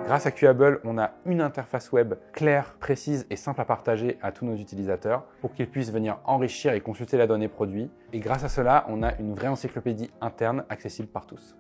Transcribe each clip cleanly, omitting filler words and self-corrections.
Grâce à Quable, on a une interface web claire, précise et simple à partager à tous nos utilisateurs pour qu'ils puissent venir enrichir et consulter la donnée produit. Et grâce à cela, on a une vraie encyclopédie interne accessible par tous.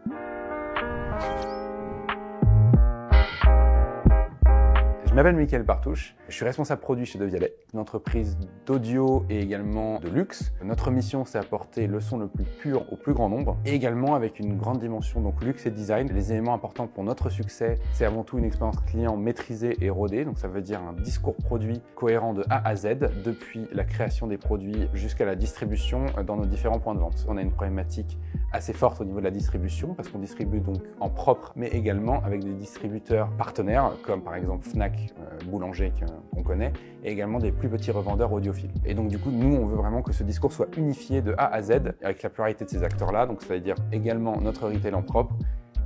Je m'appelle Mickaël Partouche, je suis responsable produit chez Devialet, une entreprise d'audio et également de luxe. Notre mission, c'est apporter le son le plus pur au plus grand nombre et également avec une grande dimension donc luxe et design. Les éléments importants pour notre succès, c'est avant tout une expérience client maîtrisée et rodée, donc ça veut dire un discours produit cohérent de A à Z, depuis la création des produits jusqu'à la distribution dans nos différents points de vente. On a une problématique assez forte au niveau de la distribution parce qu'on distribue donc en propre mais également avec des distributeurs partenaires comme par exemple Fnac, Boulanger qu'on connaît, et également des plus petits revendeurs audiophiles. Et donc du coup, nous, on veut vraiment que ce discours soit unifié de A à Z avec la pluralité de ces acteurs-là, donc ça veut dire également notre retail en propre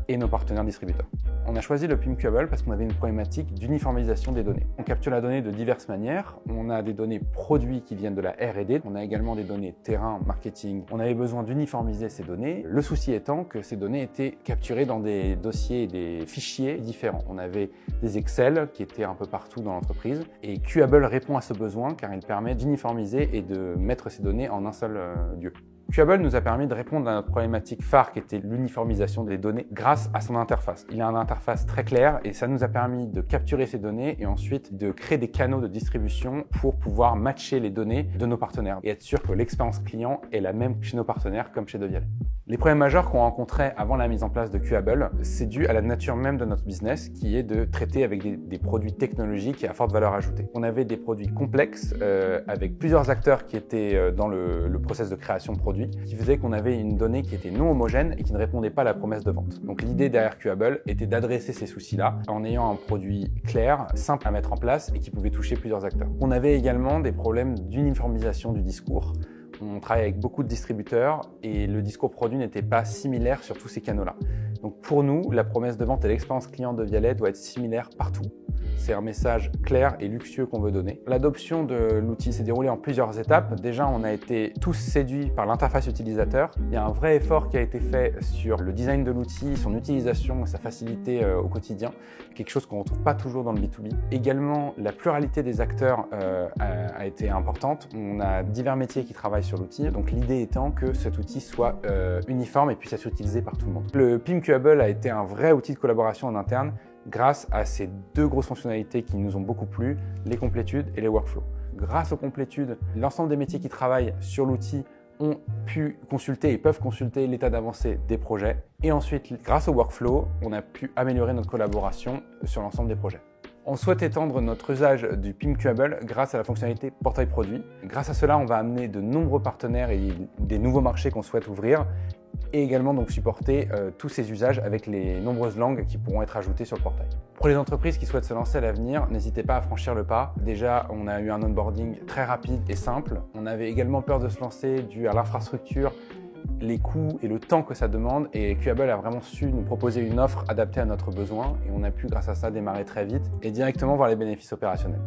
et nos partenaires distributeurs. On a choisi le PIM-Quable parce qu'on avait une problématique d'uniformisation des données. On capture la donnée de diverses manières. On a des données produits qui viennent de la R&D. On a également des données terrain, marketing. On avait besoin d'uniformiser ces données. Le souci étant que ces données étaient capturées dans des dossiers et des fichiers différents. On avait des Excel qui étaient un peu partout dans l'entreprise. Et Quable répond à ce besoin car il permet d'uniformiser et de mettre ces données en un seul lieu. Quable nous a permis de répondre à notre problématique phare qui était l'uniformisation des données grâce à son interface. Il a une interface très claire et ça nous a permis de capturer ces données et ensuite de créer des canaux de distribution pour pouvoir matcher les données de nos partenaires et être sûr que l'expérience client est la même chez nos partenaires comme chez Devialet. Les problèmes majeurs qu'on rencontrait avant la mise en place de Quable, c'est dû à la nature même de notre business qui est de traiter avec des produits technologiques et à forte valeur ajoutée. On avait des produits complexes avec plusieurs acteurs qui étaient dans le process de création de produits qui faisait qu'on avait une donnée qui était non homogène et qui ne répondait pas à la promesse de vente. Donc l'idée derrière Quable était d'adresser ces soucis-là en ayant un produit clair, simple à mettre en place et qui pouvait toucher plusieurs acteurs. On avait également des problèmes d'uniformisation du discours. On travaille avec beaucoup de distributeurs et le discours produit n'était pas similaire sur tous ces canaux-là. Donc pour nous, la promesse de vente et l'expérience client de Devialet doit être similaire partout. C'est un message clair et luxueux qu'on veut donner. L'adoption de l'outil s'est déroulée en plusieurs étapes. Déjà, on a été tous séduits par l'interface utilisateur. Il y a un vrai effort qui a été fait sur le design de l'outil, son utilisation et sa facilité au quotidien. Quelque chose qu'on ne retrouve pas toujours dans le B2B. Également, la pluralité des acteurs a été importante. On a divers métiers qui travaillent sur l'outil. Donc l'idée étant que cet outil soit uniforme et puisse être utilisé par tout le monde. Le PIM-Quable a été un vrai outil de collaboration en interne grâce à ces deux grosses fonctionnalités qui nous ont beaucoup plu, les complétudes et les workflows. Grâce aux complétudes, l'ensemble des métiers qui travaillent sur l'outil ont pu consulter et peuvent consulter l'état d'avancée des projets. Et ensuite, grâce au workflow, on a pu améliorer notre collaboration sur l'ensemble des projets. On souhaite étendre notre usage du PIM-Quable grâce à la fonctionnalité portail produit. Grâce à cela, on va amener de nombreux partenaires et des nouveaux marchés qu'on souhaite ouvrir et également donc supporter tous ces usages avec les nombreuses langues qui pourront être ajoutées sur le portail. Pour les entreprises qui souhaitent se lancer à l'avenir, n'hésitez pas à franchir le pas. Déjà, on a eu un onboarding très rapide et simple. On avait également peur de se lancer dû à l'infrastructure, les coûts et le temps que ça demande et Quable a vraiment su nous proposer une offre adaptée à notre besoin et on a pu grâce à ça démarrer très vite et directement voir les bénéfices opérationnels.